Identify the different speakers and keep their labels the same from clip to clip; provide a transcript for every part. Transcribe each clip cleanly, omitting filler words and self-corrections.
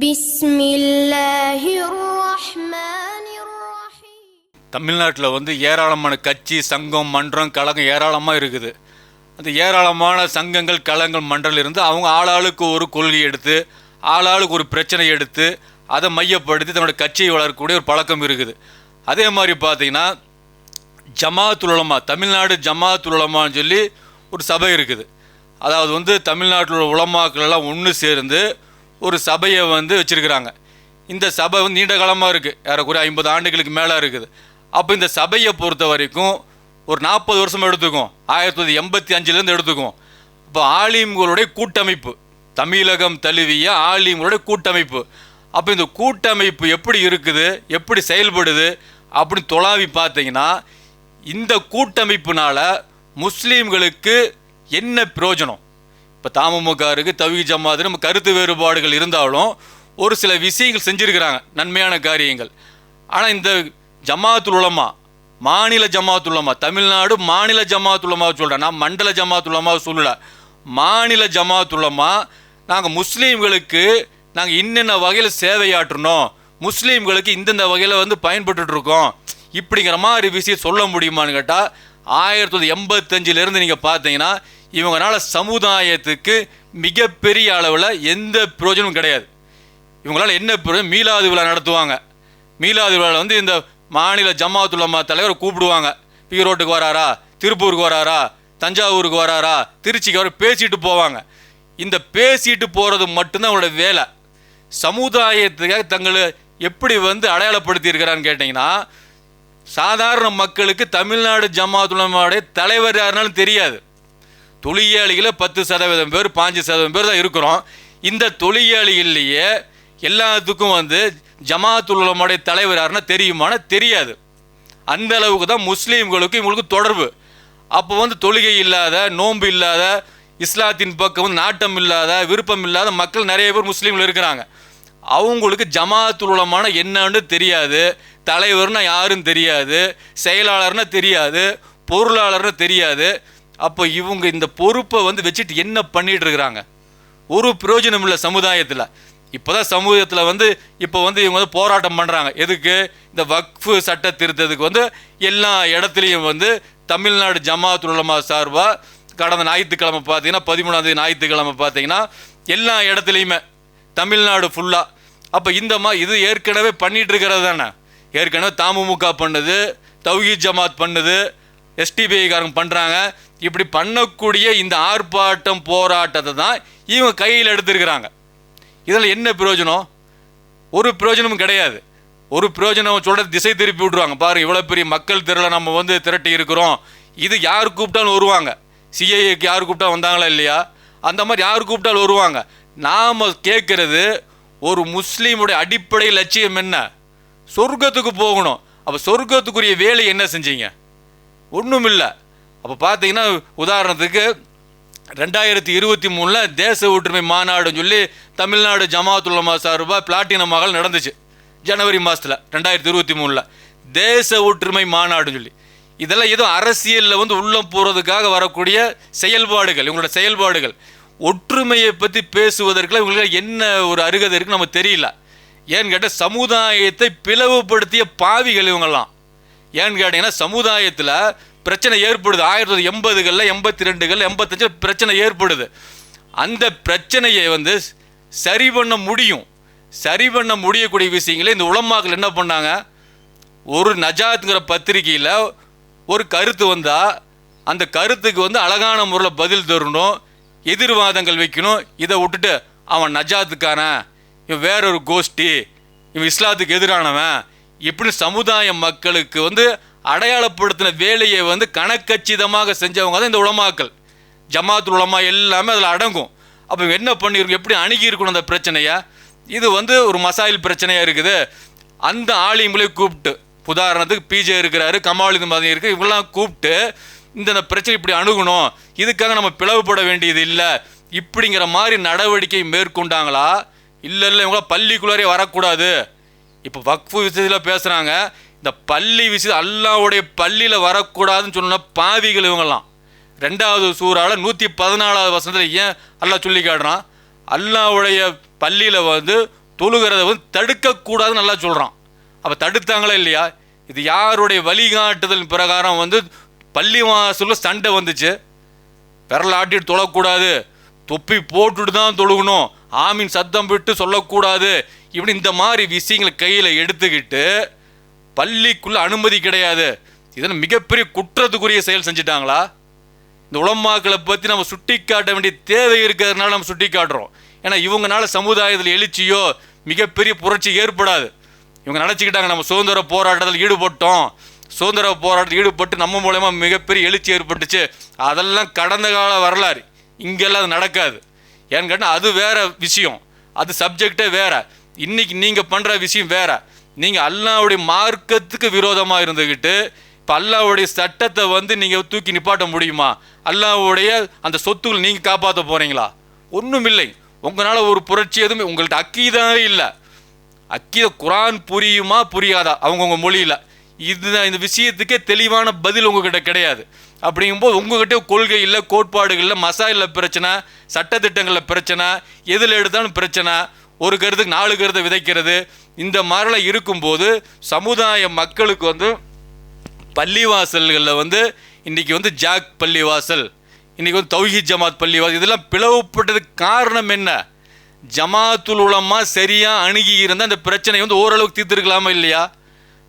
Speaker 1: بسم الله الرحمن الرحيم.
Speaker 2: தமிழ்நாட்டில் ஏராளமான கட்சி சங்கம் மன்றம் கழகம் ஏராளமாக இருக்குது. அந்த ஏராளமான சங்கங்கள் கழகங்கள் மன்றங்கள் இருந்து அவங்க ஆளாளுக்கு ஒரு கொள்கை எடுத்து ஆளாளுக்கு ஒரு பிரச்சனை எடுத்து அதை மையப்படுத்தி தன்னோட கட்சியை வளர்க்கக்கூடிய ஒரு பழக்கம் இருக்குது. அதே மாதிரி பார்த்தீங்கன்னா ஜமாத்துல் உலமா, தமிழ்நாடு ஜமாத்துல் உலமான்னு சொல்லி ஒரு சபை இருக்குது. அதாவது தமிழ்நாட்டில் உள்ள உலமாக்கள் எல்லாம் ஒன்று சேர்ந்து ஒரு சபையை வச்சுருக்கிறாங்க. இந்த சபை நீண்ட காலமாக இருக்குது, ஏறக்குறைய 50 ஆண்டுகளுக்கு மேலே இருக்குது. அப்போ இந்த சபையை பொறுத்த வரைக்கும் ஒரு 40 வருஷம் எடுத்துக்கும், 1985 எடுத்துக்கும். இப்போ ஆலிம்களுடைய கூட்டமைப்பு, தமிழகம் தழுவிய ஆலிம்களுடைய கூட்டமைப்பு. அப்போ இந்த கூட்டமைப்பு எப்படி இருக்குது, எப்படி செயல்படுது அப்படின்னு தொலாவி பார்த்தீங்கன்னா, இந்த கூட்டமைப்புனால முஸ்லீம்களுக்கு என்ன பிரயோஜனம்? இப்போ தமுமுக இருக்குது, தௌஹீத் ஜமாத், நம்ம கருத்து வேறுபாடுகள் இருந்தாலும் ஒரு சில விஷயங்கள் செஞ்சுருக்கிறாங்க, நன்மையான காரியங்கள். ஆனால் இந்த ஜமாத்துல் உலமா, மாநில ஜமாத்துல் உலமா, தமிழ்நாடு மாநில ஜமாத்துல் உலமாவை சொல்கிறேன், நான் மண்டல ஜமாத்துல் உலமாவை சொல்லலை. மாநில ஜமாத்துல் உலமா நாங்கள் முஸ்லீம்களுக்கு நாங்கள் இன்னென்ன வகையில் சேவையாற்றணும், முஸ்லீம்களுக்கு இந்தந்த வகையில் பயன்பட்டுருக்கோம் இப்படிங்கிற மாதிரி விஷயம் சொல்ல முடியுமான்னு கேட்டால் 1985 நீங்கள் பார்த்தீங்கன்னா இவங்களால சமுதாயத்துக்கு மிகப்பெரிய அளவில் எந்த பிரயோஜனமும் கிடையாது. இவங்களால் என்ன பிரயோஜனம்? மீலாது விழா நடத்துவாங்க. மீலாது விழாவில் இந்த மாநில ஜமாத்துல் உலமா தலைவர் கூப்பிடுவாங்க. ஈரோட்டுக்கு வராரா, திருப்பூருக்கு வராரா, தஞ்சாவூருக்கு வராரா, திருச்சிக்கு வர பேசிட்டு போவாங்க. இந்த பேசிட்டு போகிறது மட்டும்தான் அவங்களோட வேலை. சமுதாயத்துக்காக தங்களை எப்படி அடையாளப்படுத்தி இருக்கிறான்னு கேட்டிங்கன்னா, சாதாரண மக்களுக்கு தமிழ்நாடு ஜமாத்துல் உலமாவுடைய தலைவர் யாருனாலும் தெரியாது. தொழிலாளிகளை 10% பேர் 5% பேர் தான் இருக்கிறோம். இந்த தொழிலாளிகள்லேயே எல்லாத்துக்கும் ஜமாத்துல் உலமாவுடைய தலைவர் யாருன்னா தெரியுமானா தெரியாது. அந்த அளவுக்கு தான் முஸ்லீம்களுக்கு இவங்களுக்கு தொடர்பு. அப்போ தொழுகை இல்லாத, நோன்பு இல்லாத, இஸ்லாத்தின் பக்கம் நாட்டம் இல்லாத, விருப்பம் இல்லாத மக்கள் நிறைய பேர் முஸ்லீம்கள் இருக்கிறாங்க. அவங்களுக்கு ஜமாத்துல் உலமானா என்னன்னு தெரியாது, தலைவர்னா யாருன்னு தெரியாது, செயலாளர்னா தெரியாது, பொருளாளர்னு தெரியாது. அப்போ இவங்க இந்த பொறுப்பை வச்சுட்டு என்ன பண்ணிட்டு இருக்கிறாங்க? ஒரு பிரயோஜனம் இல்லை சமுதாயத்தில். இப்போ தான் சமூகத்தில் இப்போ இவங்க போராட்டம் பண்ணுறாங்க. எதுக்கு? இந்த வக்ஃபு சட்ட திருத்தத்துக்கு எல்லா இடத்துலையும் தமிழ்நாடு ஜமாத்துல் உலமா சார்பாக கடந்த ஞாயிற்றுக்கிழமை பார்த்தீங்கன்னா 13ஆம் தேதி ஞாயிற்றுக்கிழமை பார்த்தீங்கன்னா எல்லா இடத்துலையுமே தமிழ்நாடு ஃபுல்லாக. அப்போ இது ஏற்கனவே பண்ணிகிட்டு இருக்கிறது தானே. ஏற்கனவே தமுமுக பண்ணுது, தௌஹீத் ஜமாத் பண்ணுது, எஸ்டிபிஐக்காரங்க பண்ணுறாங்க. இப்படி பண்ணக்கூடிய இந்த ஆர்ப்பாட்டம் போராட்டத்தை தான் இவங்க கையில் எடுத்துருக்கிறாங்க. இதில் என்ன பிரயோஜனம்? ஒரு பிரயோஜனமும் கிடையாது. ஒரு பிரயோஜனம் சொல்கிற திசை திருப்பி விட்ருவாங்க. பாருங்கள், இவ்வளோ பெரிய மக்கள் திரளை நம்ம திரட்டி இருக்கிறோம், இது யார் கூப்பிட்டாலும் வருவாங்க. சிஐஏக்கு யார் கூப்பிட்டா வந்தாங்களா இல்லையா? அந்த மாதிரி யார் கூப்பிட்டாலும் வருவாங்க. நாம் கேட்குறது ஒரு முஸ்லீமுடைய அடிப்படை லட்சியம் என்ன? சொர்க்கத்துக்கு போகணும். அப்போ சொர்க்கத்துக்குரிய வேலை என்ன செஞ்சீங்க? ஒன்றும் இல்லை. அப்போ பார்த்தீங்கன்னா உதாரணத்துக்கு 2023 தேச ஒற்றுமை மாநாடுன்னு சொல்லி தமிழ்நாடு ஜமாத்துல் உலமா சார்பாக பிளாட்டினம் மகள் நடந்துச்சு. ஜனவரி மாதத்தில் 2023 தேச ஒற்றுமை மாநாடுன்னு சொல்லி. இதெல்லாம் ஏதோ அரசியலில் உள்ளம் போகிறதுக்காக வரக்கூடிய செயல்பாடுகள், இவங்களோட செயல்பாடுகள். ஒற்றுமையை பற்றி பேசுவதற்குலாம் இவங்களுக்கு என்ன ஒரு அருகதை இருக்குன்னு நம்ம தெரியல. ஏன்னு கேட்டால் சமுதாயத்தை பிளவுபடுத்திய பாவிகள் இவங்கெல்லாம். ஏன்னு கேட்டிங்கன்னா சமுதாயத்தில் பிரச்சனை ஏற்படுது. 1980களில் 82கள் 85 பிரச்சனை ஏற்படுது. அந்த பிரச்சனையை சரி பண்ண முடியும். சரி பண்ண முடியக்கூடிய விஷயங்களே இந்த உலமாக்கள் என்ன பண்ணாங்க? ஒரு நஜாத்துங்கிற பத்திரிகையில் ஒரு கருத்து வந்தால் அந்த கருத்துக்கு அழகான முறையில் பதில் தரணும், எதிர்வாதங்கள் வைக்கணும். இதை விட்டுட்டு அவன் நஜாத்துக்காரன், இவன் வேறொரு கோஷ்டி, இவன் இஸ்லாத்துக்கு எதிரானவன், இப்படி சமுதாய மக்களுக்கு அடையாளப்படுத்தின வேலையை கணக்கச்சிதமாக செஞ்சவங்க தான் இந்த உலமாக்கள். ஜமாத்துல் உலமா எல்லாமே அதில் அடங்கும். அப்போ இவங்க என்ன பண்ணியிருக்கோம், எப்படி அணுகியிருக்கணும் அந்த பிரச்சனையை? இது ஒரு மசாயில் பிரச்சனையாக இருக்குது. அந்த ஆலிம்களை கூப்பிட்டு, உதாரணத்துக்கு பிஜே இருக்கிறாரு, கமாலுதீன் மதனி இருக்குது, இவங்கெல்லாம் கூப்பிட்டு இந்த பிரச்சனை இப்படி அணுகணும், இதுக்காக நம்ம பிளவுபட வேண்டியது இல்லை இப்படிங்கிற மாதிரி நடவடிக்கை மேற்கொண்டாங்களா? இல்லை இவங்களாம் பள்ளிக்குள்ளாரே வரக்கூடாது. இப்போ வக்ஃபு விஷயத்தில் பேசுகிறாங்க, இந்த பள்ளி விஷயம் அல்லாஹ்வுடைய பள்ளியில் வரக்கூடாதுன்னு சொன்ன பாவிகள் இவங்கெல்லாம். 2வது சூறாவில் 114வது வசனத்தில் ஏன் அல்லாஹ் சொல்லி காட்டுறான்? அல்லாஹ்வுடைய பள்ளியில் தொழுகிறத வந்து தடுக்கக்கூடாதுன்னு நல்லா சொல்கிறான். அப்போ தடுத்தாங்களா இல்லையா? இது யாருடைய வழிகாட்டுதல் பிரகாரம் வந்து பள்ளி வாசலில் சண்டை வந்துச்சு. விரல் ஆட்டிட்டு தொழக்கூடாது, தொப்பி போட்டுட்டு தான் தொழுகணும், ஆமீன் சத்தம் விட்டு சொல்லக்கூடாது, இப்படி இந்த மாதிரி விஷயங்களை கையில் எடுத்துக்கிட்டு பள்ளிக்குள்ளே அனுமதி கிடையாது. இதெல்லாம் மிகப்பெரிய குற்றத்துக்குரிய செயல் செஞ்சுட்டாங்களா? இந்த உலமாக்களை பற்றி நம்ம சுட்டி காட்ட வேண்டிய தேவை இருக்கிறதுனால நம்ம சுட்டி காட்டுறோம். ஏன்னா இவங்கனால சமுதாயத்தில் எழுச்சியோ மிகப்பெரிய புரட்சி ஏற்படாது. இவங்க நினச்சிக்கிட்டாங்க நம்ம சுதந்திர போராட்டத்தில் ஈடுபட்டோம், சுதந்திர போராட்டத்தில் ஈடுபட்டு நம்ம மூலயமா மிகப்பெரிய எழுச்சி ஏற்பட்டுச்சு. அதெல்லாம் கடந்த கால வரலாறு, இங்கெல்லாம் அது நடக்காது. ஏன்னு கேட்டால் அது வேற விஷயம், அது சப்ஜெக்டே வேற. இன்னைக்கு நீங்கள் பண்ணுற விஷயம் வேற. நீங்கள் அல்லாஹ்வுடைய மார்க்கத்துக்கு விரோதமாக இருந்துக்கிட்டு இப்போ அல்லாஹ்வுடைய சட்டத்தை வந்து நீங்கள் தூக்கி நிப்பாட்ட முடியுமா? அல்லாஹ்வுடைய அந்த சொத்துக்கள் நீங்கள் காப்பாற்ற போகிறீங்களா? ஒன்றும் இல்லை. உங்களால் ஒரு புரட்சி எதுவுமே உங்கள்கிட்ட அக்கீதாவே இல்லை. அக்கீத குரான் புரியுமா புரியாதா அவங்கவுங்க மொழியில், இதுதான் இந்த விஷயத்துக்கே தெளிவான பதில் உங்ககிட்ட கிடையாது. அப்படிங்கும்போது உங்ககிட்ட கொள்கை இல்லை, கோட்பாடுகளில் மசாயில் பிரச்சனை, சட்டத்திட்டங்களில் பிரச்சனை, எதில் எடுத்தாலும் பிரச்சனை, ஒரு கருத்துக்கு 4 கருத்தை விதைக்கிறது, இந்த மாதிரிலாம் இருக்கும்போது சமுதாய மக்களுக்கு வந்து பள்ளிவாசல்களில் வந்து இன்றைக்கி வந்து ஜாக் பள்ளிவாசல், இன்றைக்கி வந்து தௌஹீத் ஜமாத் பள்ளிவாசல், இதெல்லாம் பிளவுபட்டதுக்கு காரணம் என்ன? ஜமாத்துல் உலமா சரியாக அணுகி இருந்தால் அந்த பிரச்சனை வந்து ஓரளவுக்கு தீர்த்துருக்கலாமா இல்லையா?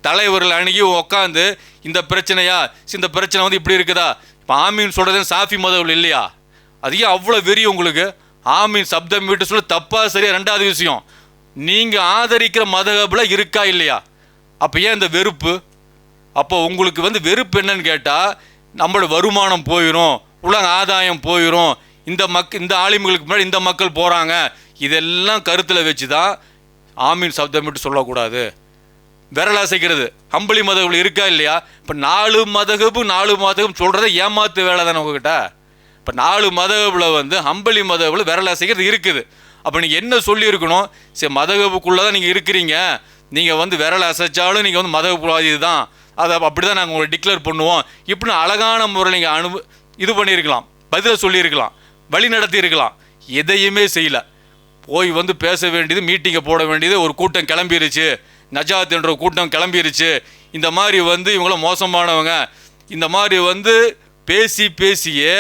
Speaker 2: தலைவர்கள் அணுகி உட்காந்து இந்த பிரச்சனையா, இந்த பிரச்சனை வந்து இப்படி இருக்குதா, இப்போ ஆமீன் சொல்கிறது சாஃபி மதவில் இல்லையா? அது ஏன் அவ்வளோ வெறி உங்களுக்கு? ஆமீன் சப்தம் விட்டு சொல்ல தப்பா சரியா? 2வது விஷயம், நீங்கள் ஆதரிக்கிற மதகபில் இருக்கா இல்லையா? அப்போ ஏன் இந்த வெறுப்பு? அப்போ உங்களுக்கு வந்து வெறுப்பு என்னன்னு கேட்டால் நம்மளோட வருமானம் போயிடும், உலக ஆதாயம் போயிடும், இந்த ஆலிம்களுக்கு முன்னாடி இந்த மக்கள் போகிறாங்க, இதெல்லாம் கருத்தில் வச்சு தான் ஆமீன் சப்தம் விட்டு சொல்லக்கூடாது. விரலாசைக்கிறது ஹம்பளி மதகுகள் இருக்கா இல்லையா? இப்போ 4 மதகம் சொல்கிறத ஏமாத்து வேலை தானே உங்ககிட்ட. இப்போ 4 மதகுல வந்து ஹம்பளி மதகுல விரலாசைக்கிறது இருக்குது. அப்போ நீங்கள் என்ன சொல்லியிருக்கணும்? சரி, மதகுக்குள்ளே தான் நீங்கள் இருக்கிறீங்க, நீங்கள் வந்து விரல் அசைச்சாலும் நீங்கள் வந்து மதகுவாதி தான், அதை அப்படி தான் நாங்கள் உங்களை டிக்ளேர் பண்ணுவோம், இப்படின்னு அழகான முறையில் நீங்கள் இது பண்ணியிருக்கலாம், பதிலை சொல்லியிருக்கலாம், வழி நடத்தி இருக்கலாம். எதையுமே செய்யலை. போய் வந்து பேச வேண்டியது, மீட்டிங்கை போட வேண்டியது, ஒரு கூட்டம் கிளம்பிருச்சு, நஜாத் என்ற கூட்டம் கிளம்பிருச்சு, இந்த மாதிரி வந்து இவங்களாம் மோசமானவங்க, இந்த மாதிரி வந்து பேசியே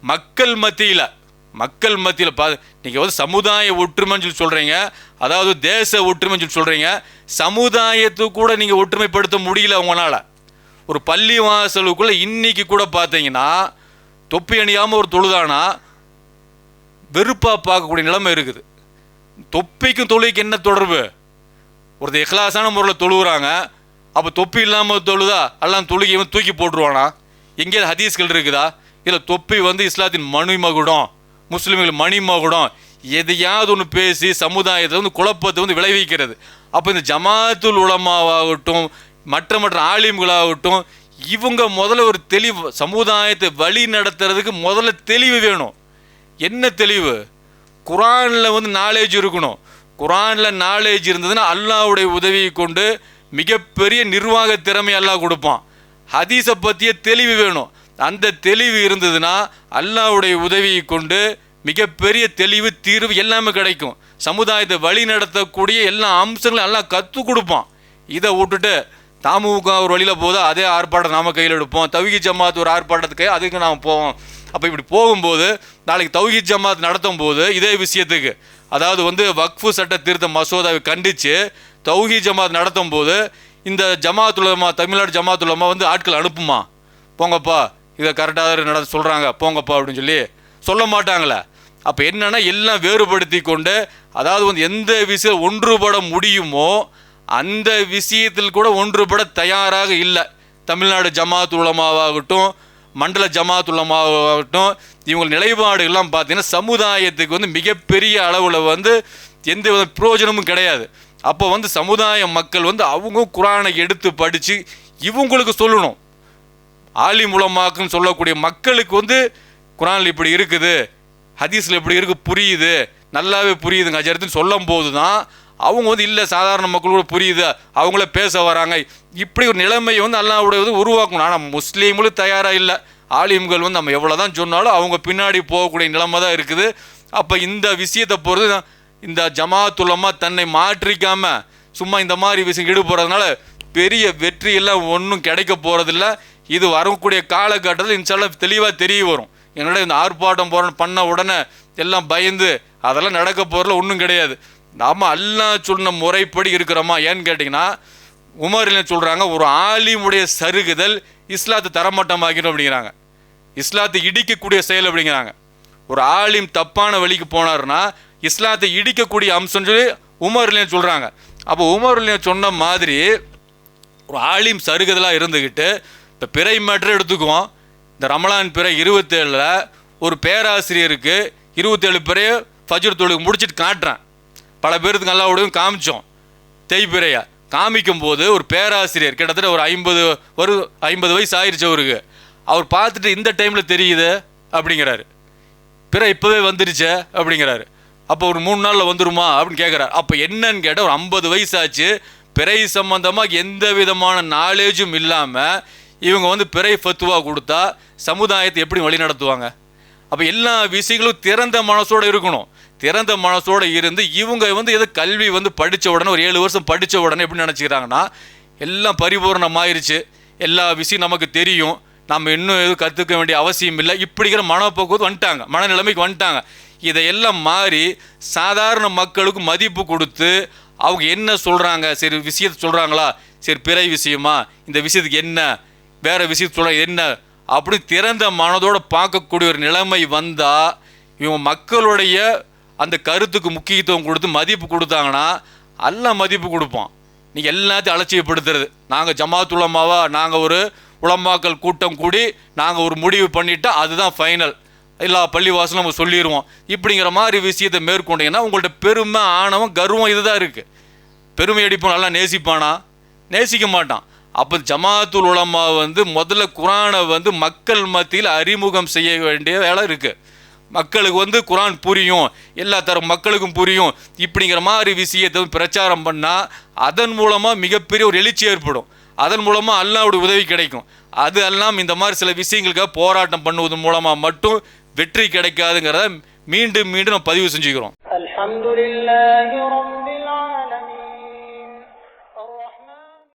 Speaker 2: மக்கள் மத்தியில் நீங்கள் வந்து சமுதாய ஒற்றுமைன்னு சொல்லி சொல்கிறீங்க, அதாவது தேச ஒற்றுமைன்னு சொல்லி சொல்கிறீங்க, சமுதாயத்துக்கு கூட நீங்கள் ஒற்றுமைப்படுத்த முடியல உங்களால். ஒரு பள்ளி வாசலுக்குள்ளே இன்னைக்கு கூட பார்த்தீங்கன்னா தொப்பி அணியாமல் ஒரு தொழுதானா வெறுப்பாக பார்க்கக்கூடிய நிலைமை இருக்குது. தொப்பிக்கும் தொழுகைக்கு என்ன தொடர்பு? ஒருத்தர் இஹ்லாஸான முறையில் தொழுகிறாங்க, அப்போ தொப்பி இல்லாமல் தொழுதா எல்லாம் தொழுகையை தூக்கி போட்டுருவானா? எங்கேயாவது ஹதீஸ்கள் இருக்குதா? இல்லை தொப்பி வந்து இஸ்லாத்தின் மணிமகுடம், முஸ்லீம்கள் மணிமகுடம், எதையாவது ஒன்று பேசி சமுதாயத்தை வந்து குழப்பத்தை வந்து விளைவிக்கிறது. அப்போ இந்த ஜமாத்துல் உலமாவாகட்டும், மற்ற ஆலிம்களாகட்டும், இவங்க முதல்ல ஒரு தெளிவு, சமுதாயத்தை வழி நடத்துறதுக்கு முதல்ல தெளிவு வேணும். என்ன தெளிவு? குரானில் வந்து நாலேஜ் இருக்கணும். குரானில் நாலேஜ் இருந்ததுன்னா அல்லாஹ்வுடைய உதவியை கொண்டு மிகப்பெரிய நிர்வாக திறமை அல்லாஹ் கொடுப்பான். ஹதீஸை பற்றிய தெளிவு வேணும். அந்த தெளிவு இருந்ததுன்னா அல்லாஹ்வுடைய உதவியை கொண்டு மிகப்பெரிய தெளிவு, தீர்வு எல்லாமே கிடைக்கும். சமுதாயத்தை வழி நடத்தக்கூடிய எல்லா அம்சங்களும் எல்லாம் கற்றுக் கொடுப்பான். இதை விட்டுட்டு தாமுக ஒரு வழியில் போதா அதே ஆர்ப்பாட்டம் நாம் கையில் எடுப்போம், தௌஹீத் ஜமாத் ஒரு ஆர்ப்பாட்டத்துக்கு அதுக்கு நாம் போவோம். அப்போ இப்படி போகும்போது நாளைக்கு தௌஹீத் ஜமாத் நடத்தும் போது இதே விஷயத்துக்கு, அதாவது வந்து வக்ஃபு சட்ட திருத்த மசோதாவை கண்டித்து தௌஹீத் ஜமாத் நடத்தும் போது இந்த ஜமாத்துலமா, தமிழ்நாடு ஜமாத்துலமா வந்து ஆட்கள் அனுப்புமா, போங்கப்பா இதை கரெக்டாக சொல்கிறாங்க போங்கப்பா அப்படின்னு சொல்லி சொல்ல மாட்டாங்களே. அப்போ என்னென்னா எல்லாம் வேறுபடுத்தி கொண்டு, அதாவது வந்து எந்த விஷயம் ஒன்றுபட முடியுமோ அந்த விஷயத்தில் கூட ஒன்றுபட தயாராக இல்லை. தமிழ்நாடு ஜமாத் உலமாவாகட்டும், மண்டல ஜமாத் உலமாவாகட்டும், இவங்க நிலைப்பாடுகள்லாம் பார்த்தீங்கன்னா சமுதாயத்துக்கு வந்து மிகப்பெரிய அளவில் வந்து எந்த வித பிரயோஜனமும் கிடையாது. அப்போ வந்து சமுதாய மக்கள் வந்து அவங்க குரானை எடுத்து படித்து இவங்களுக்கு சொல்லணும். ஆலிம் உலமாக்குன்னு சொல்லக்கூடிய மக்களுக்கு வந்து குரானில் இப்படி இருக்குது, ஹதீஸில் இப்படி இருக்குது, புரியுது, நல்லாவே புரியுதுங்க அஜர்த்துன்னு சொல்லும் போது தான் அவங்க வந்து இல்லை சாதாரண மக்கள் கூட புரியுது, அவங்கள பேச வராங்க. இப்படி ஒரு நிலைமையை வந்து அல்லாஹ்வுடைய வந்து உருவாக்கணும். ஆனால் முஸ்லீம்களும் தயாராக இல்லை. ஆலிம்கள் வந்து நம்ம எவ்வளோ தான் சொன்னாலும் அவங்க பின்னாடி போகக்கூடிய நிலைமை தான் இருக்குது. அப்போ இந்த விஷயத்தை பொறுத்து இந்த ஜமாத்துலமா தன்னை மாற்றிக்காம சும்மா இந்த மாதிரி விஷயம் ஈடுபடுறதுனால பெரிய வெற்றியெல்லாம் ஒன்றும் கிடைக்க போகிறதில்ல. இது வரக்கூடிய காலகட்டத்தில் இன்ஷால்லாம் தெளிவாக தெரிய வரும். என்னோட இந்த ஆர்ப்பாட்டம் பண்ண உடனே எல்லாம் பயந்து அதெல்லாம் நடக்க போகிறதுல ஒன்றும் கிடையாது. நாம் அல்லாஹ் சொன்ன முறைப்படி இருக்கிறோமா ஏன்னு கேட்டிங்கன்னா, உமர்ல சொல்கிறாங்க, ஒரு ஆலிமுடைய சருகுதல் இஸ்லாத்தை தரமட்டமாக்கணும் அப்படிங்கிறாங்க. இஸ்லாத்தை இடிக்கக்கூடிய செயல் அப்படிங்கிறாங்க. ஒரு ஆலிம் தப்பான வழிக்கு போனார்னா இஸ்லாத்தை இடிக்கக்கூடிய அம்சம் சொல்லி உமர்ல சொல்கிறாங்க. அப்போ உமர்ல சொன்ன மாதிரி ஒரு ஆலிம் சருகுதலாக இருந்துக்கிட்டு, இப்போ பிறை மட்டும் எடுத்துக்குவோம். இந்த ரமலான் பிறை 27 ஒரு பேராசிரியருக்கு 27 பிறைய ஃபஜ்ர் தொழுகை முடிச்சுட்டு காட்டுறேன். பல பேருக்கு நல்லா உடவும் காமிச்சோம். தேய்பிறையா காமிக்கும் போது ஒரு பேராசிரியர் கிட்டத்தட்ட ஒரு 50 வயசு ஆயிடுச்சு அவருக்கு. அவர் பார்த்துட்டு இந்த டைமில் தெரியுது அப்படிங்கிறாரு. பிறை இப்போவே வந்துடுச்சே அப்படிங்கிறாரு. அப்போ ஒரு 3 நாளில் வந்துருமா அப்படின்னு கேட்குறாரு. அப்போ என்னன்னு கேட்டால் ஒரு 50 வயசாச்சு, பிறை சம்பந்தமாக எந்த விதமான நாலேஜும் இல்லாமல் இவங்க பிறை ஃபத்துவா கொடுத்தா சமுதாயத்தை எப்படி வழி நடத்துவாங்க? அப்போ எல்லா விஷயங்களும் திறந்த மனசோடு இருக்கணும். திறந்த மனசோடு இருந்து இவங்க எதை கல்வி படித்த உடனே ஒரு 7 வருஷம் படித்த உடனே எப்படி நினச்சிக்கிறாங்கன்னா, எல்லாம் பரிபூர்ணமாயிருச்சு, எல்லா விஷயம் நமக்கு தெரியும், நம்ம இன்னும் எதுவும் கற்றுக்க வேண்டிய அவசியம் இல்லை, இப்படிங்கிற மனப்போக்குவத்து வந்துட்டாங்க, மனநிலைமைக்கு வந்துட்டாங்க. இதையெல்லாம் மாறி சாதாரண மக்களுக்கு மதிப்பு கொடுத்து அவங்க என்ன சொல்கிறாங்க, சரி விஷயத்தை சொல்கிறாங்களா, சரி பிறை விஷயமா, இந்த விஷயத்துக்கு என்ன, வேறு விஷயத்து சொல்கிறாங்க என்ன, அப்படி திறந்த மனதோடு பார்க்கக்கூடிய ஒரு நிலைமை வந்தால் இவங்க மக்களுடைய அந்த கருத்துக்கு முக்கியத்துவம் கொடுத்து மதிப்பு கொடுத்தாங்கன்னா எல்லாம் மதிப்பு கொடுப்போம். நீங்கள் எல்லாத்தையும் அலட்சியப்படுத்துறது, நாங்கள் ஜமாத் உலமாவா, நாங்கள் ஒரு உலமாக்கள் கூட்டம் கூடி நாங்கள் ஒரு முடிவு பண்ணிட்டா அதுதான் ஃபைனல், எல்லா பள்ளிவாசலும் நம்ம சொல்லிடுவோம், இப்படிங்கிற மாதிரி விஷயத்தை மேற்கொண்டீங்கன்னா உங்கள்ட்ட பெருமை, ஆணவம், கர்வம் இதுதான் இருக்குது. பெருமை அடிப்போம் நல்லா நேசிப்பானா? நேசிக்க மாட்டான். அப்போ ஜமாத்துல் உலமா முதல்ல குரானை மக்கள் மத்தியில் அறிமுகம் செய்ய வேண்டிய வேலை இருக்குது. மக்களுக்கு குரான் புரியும், எல்லா தரம் மக்களுக்கும் புரியும், இப்படிங்கிற மாதிரி விஷயத்தை பிரச்சாரம் பண்ணால் அதன் மூலமாக மிகப்பெரிய ஒரு எழுச்சி ஏற்படும். அதன் மூலமாக அல்லாஹ்வுடைய உதவி கிடைக்கும். அது எல்லாம் இந்த மாதிரி சில விஷயங்களுக்காக போராட்டம் பண்ணுவதன் மூலமாக மட்டும் வெற்றி கிடைக்காதுங்கிறத மீண்டும் மீண்டும் நம்ம பதிவு செஞ்சுக்கிறோம்.